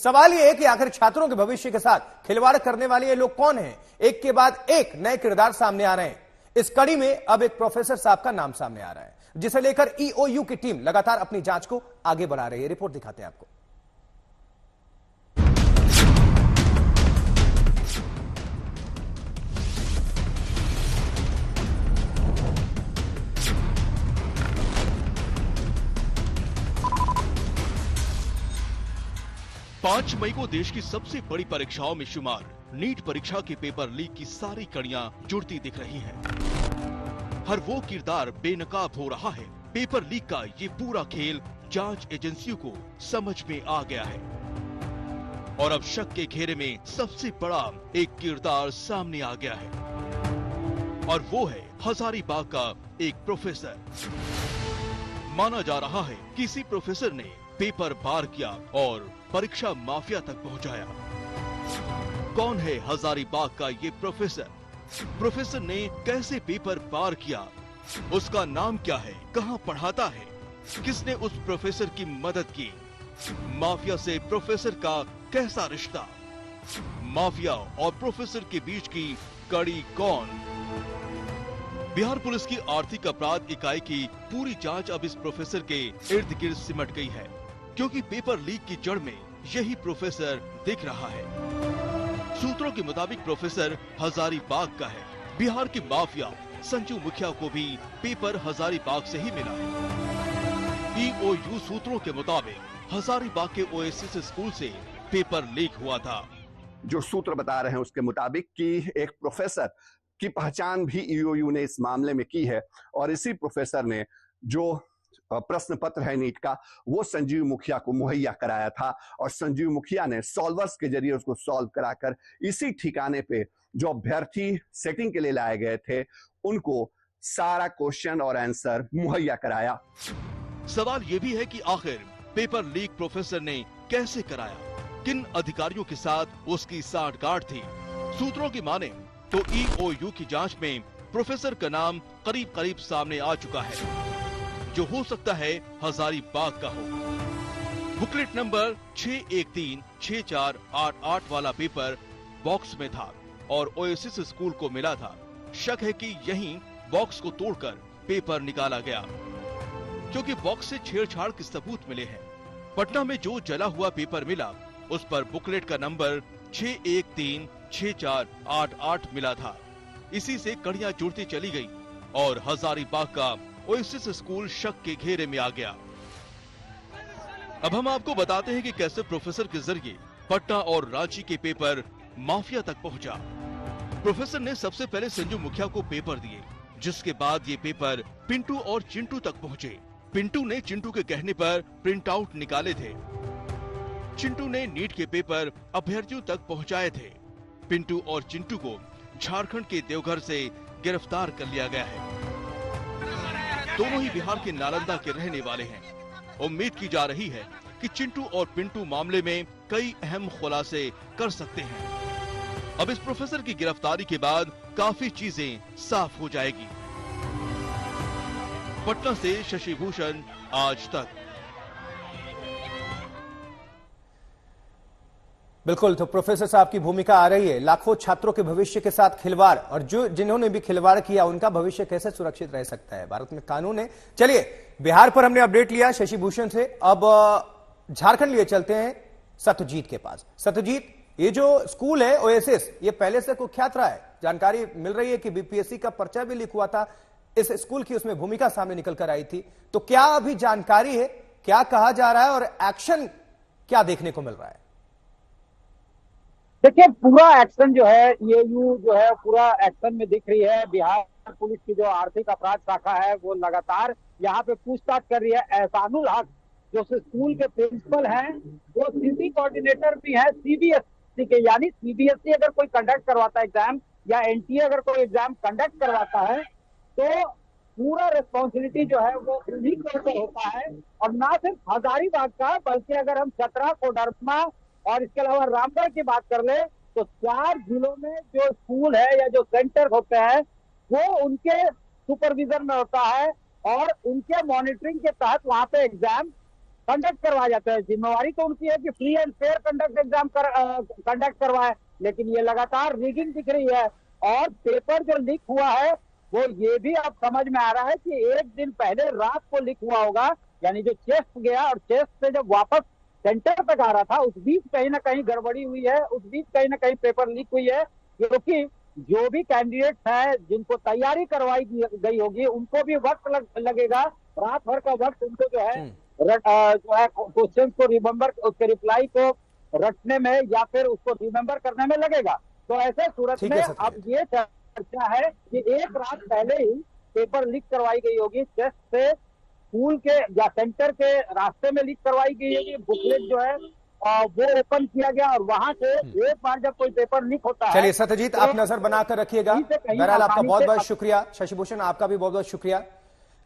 सवाल यह है कि आखिर छात्रों के भविष्य के साथ खिलवाड़ करने वाले ये लोग कौन हैं? एक के बाद एक नए किरदार सामने आ रहे हैं। इस कड़ी में अब एक प्रोफेसर साहब का नाम सामने आ रहा है, जिसे लेकर ईओयू की टीम लगातार अपनी जांच को आगे बढ़ा रही है। रिपोर्ट दिखाते हैं आपको। पांच मई को देश की सबसे बड़ी परीक्षाओं में शुमार नीट परीक्षा के पेपर लीक की सारी कड़ियां जुड़ती दिख रही हैं। हर वो किरदार बेनकाब हो रहा है। पेपर लीक का ये पूरा खेल जांच एजेंसियों को समझ में आ गया है और अब शक के घेरे में सबसे बड़ा एक किरदार सामने आ गया है और वो है हजारीबाग का एक प्रोफेसर। माना जा रहा है किसी प्रोफेसर ने पेपर पार किया और परीक्षा माफिया तक पहुंचाया। कौन है हजारीबाग का ये प्रोफेसर? प्रोफेसर ने कैसे पेपर पार किया? उसका नाम क्या है? कहां पढ़ाता है? किसने उस प्रोफेसर की मदद की? माफिया से प्रोफेसर का कैसा रिश्ता? माफिया और प्रोफेसर के बीच की कड़ी कौन? बिहार पुलिस की आर्थिक अपराध इकाई की पूरी जांच अब इस प्रोफेसर के इर्द गिर्द सिमट गई है, क्योंकि पेपर लीक की जड़ में यही प्रोफेसर दिख रहा है। सूत्रों के मुताबिक प्रोफेसर हजारीबाग का है। बिहार की माफिया संजू मुखिया को भी पेपर हजारीबाग से ही मिला है। ईओयू सूत्रों के मुताबिक हजारीबाग के ओएसिस स्कूल से पेपर लीक हुआ था। जो सूत्र बता रहे हैं उसके मुताबिक कि एक प्रोफेसर की पहचान भी ईओयू ने इस मामले में की है और इसी प्रोफेसर ने जो प्रश्न पत्र है नीट का वो संजीव मुखिया को मुहैया कराया था और संजीव मुखिया ने सॉल्वर्स के जरिए उसको सॉल्व कराकर इसी ठिकाने पे जो अभ्यर्थी सेटिंग के लिए लाए गए थे उनको सारा क्वेश्चन और आंसर मुहैया कराया। सवाल ये भी है कि आखिर पेपर लीक प्रोफेसर ने कैसे कराया? किन अधिकारियों के साथ उसकी सांठगांठ थी? सूत्रों की माने तो ईओयू की जांच में प्रोफेसर का नाम करीब करीब सामने आ चुका है, जो हो सकता है हजारीबाग का हो। बुकलेट नंबर 6136488 वाला पेपर बॉक्स में था और ओएसिस स्कूल को मिला था। शक है कि यहीं बॉक्स को तोड़कर पेपर निकाला गया, क्योंकि बॉक्स से छेड़छाड़ के सबूत मिले हैं। पटना में जो जला हुआ पेपर मिला उस पर बुकलेट का नंबर 6136488 मिला था। इसी से कड़ियां जुड़ती चली गई और हजारीबाग का ओएसिस स्कूल शक के घेरे में आ गया। अब हम आपको बताते हैं कि कैसे प्रोफेसर के जरिए पटना और रांची के पेपर माफिया तक पहुंचा। प्रोफेसर ने सबसे पहले संजू मुखिया को पेपर दिए, जिसके बाद ये पेपर पिंटू और चिंटू तक पहुंचे। पिंटू ने चिंटू के कहने पर प्रिंट आउट निकाले थे। चिंटू ने नीट के पेपर अभ्यर्थियों तक पहुंचाए थे। पिंटू और चिंटू को झारखंड के देवघर से गिरफ्तार कर लिया गया है। दोनों ही बिहार के नालंदा के रहने वाले हैं। उम्मीद की जा रही है कि चिंटू और पिंटू मामले में कई अहम खुलासे कर सकते हैं। अब इस प्रोफेसर की गिरफ्तारी के बाद काफी चीजें साफ हो जाएगी। पटना से शशि भूषण, आज तक। बिल्कुल, तो प्रोफेसर साहब की भूमिका आ रही है। लाखों छात्रों के भविष्य के साथ खिलवाड़ और जिन्होंने भी खिलवाड़ किया उनका भविष्य कैसे सुरक्षित रह सकता है? भारत में कानून है। चलिए, बिहार पर हमने अपडेट लिया शशि भूषण से। अब झारखंड लिए चलते हैं सत्यजीत के पास। सत्यजीत, ये जो स्कूल है ओएसिस, ये पहले से कुख्यात रहा है। जानकारी मिल रही है कि बीपीएससी का पर्चा भी लीक हुआ था, इस स्कूल की उसमें भूमिका सामने निकल कर आई थी। तो क्या अभी जानकारी है, क्या कहा जा रहा है और एक्शन क्या देखने को मिल रहा है? देखिए, पूरा एक्शन जो है ईओयू जो है पूरा एक्शन में दिख रही है। बिहार पुलिस की जो आर्थिक अपराध शाखा है वो लगातार यहाँ पे पूछताछ कर रही है। एहसानुल हक जो स्कूल के प्रिंसिपल हैं वो सिटी कोऑर्डिनेटर भी हैं सीबीएसई के, यानी सीबीएसई अगर कोई कंडक्ट करवाता है एग्जाम या एनटीए अगर कोई एग्जाम कंडक्ट करवाता है तो पूरा रिस्पॉन्सिबिलिटी जो है वो उन्हीं को होता है। और ना सिर्फ हजारीबाग का, बल्कि अगर हम चतरा, कोडरमा और इसके अलावा रामगढ़ की बात कर ले तो 4 जिलों में जो स्कूल है या जो सेंटर होते हैं वो उनके सुपरविजन में होता है और उनके मॉनिटरिंग के तहत वहां पे एग्जाम कंडक्ट करवाया जाता है। जिम्मेवारी तो उनकी है कि free and fair conduct exam conduct करवाए, लेकिन ये लगातार रिगिंग दिख रही है। और पेपर जो लीक हुआ है वो ये भी अब समझ में आ रहा है कि एक दिन पहले रात को लीक हुआ होगा, यानी जो चेस्ट गया और चेस्ट से जब वापस सेंटर तक आ रहा था उस बीच कहीं ना कहीं गड़बड़ी हुई है, उस बीच कहीं ना कहीं पेपर लीक हुई है। क्योंकि जो भी कैंडिडेट्स है जिनको तैयारी करवाई गई होगी उनको भी वक्त लगेगा, रात भर का वक्त उनको जो है जो है क्वेश्चन को रिमेम्बर, उसके रिप्लाई को रटने में या फिर उसको रिमेम्बर करने में लगेगा। तो ऐसे सूरत ठीक में है सत्यजीत। अब ये चर्चा है कि एक रात पहले ही पेपर लीक करवाई गई होगी, चेस्ट से स्कूल के या सेंटर के रास्ते में लीक करवाई गई होगी, बुकलेट जो है वो ओपन किया गया और वहां से एक बार जब कोई पेपर लीक होता है। चलिए सत्यजीत, आप नजर बनाकर रखिएगा। बहरहाल आपका बहुत बहुत शुक्रिया। शशिभूषण आपका भी बहुत बहुत शुक्रिया।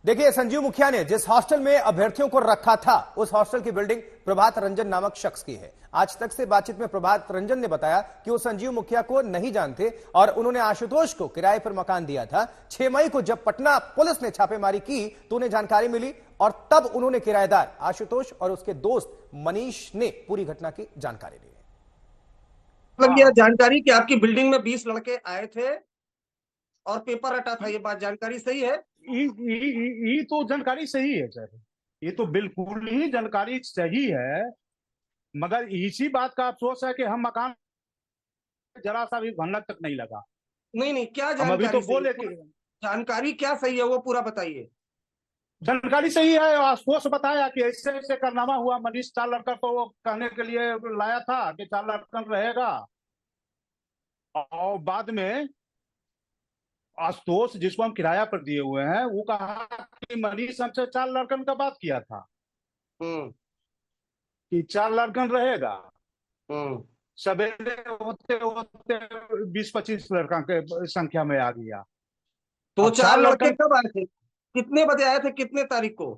देखिए, संजीव मुखिया ने जिस हॉस्टल में अभ्यर्थियों को रखा था उस हॉस्टल की बिल्डिंग प्रभात रंजन नामक शख्स की है। आज तक से बातचीत में प्रभात रंजन ने बताया कि वो संजीव मुखिया को नहीं जानते और उन्होंने आशुतोष को किराए पर मकान दिया था। 6 मई को जब पटना पुलिस ने छापेमारी की तो उन्हें जानकारी मिली और तब उन्होंने किराएदार आशुतोष और उसके दोस्त मनीष ने पूरी घटना की जानकारी ली। मतलब यह जानकारी कि आपकी बिल्डिंग में 20 लड़के आए थे और पेपर हटा था, ये बात जानकारी सही है? ये तो जानकारी सही है सर, ये तो बिल्कुल ही जानकारी सही है, मगर इसी बात का अफसोस है कि हम मकान जरा सा भी भनक तक नहीं लगा। नहीं, क्या हम अभी जानकारी तो बोले कि जानकारी क्या सही है वो पूरा बताइए। जानकारी सही है, आशुतोष बताया कि ऐसे ऐसे कारनामा हुआ। मनीष 4 लड़का को वो कहने के लिए लाया था कि 4 लड़का रहेगा, और बाद में आशुतोष जिसको हम किराया पर दिए हुए हैं वो कहा कि मनीष हमसे 4 लड़कन का बात किया था कि 4 लड़कन रहेगा। सवेरे होते होते 20-25 लड़का के संख्या में आ गया। तो 4 लड़के लड़कन कब आए थे, कितने बजे आए थे, कितने तारीख को?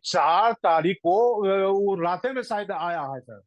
4 तारीख को वो राते में शायद आया है सर।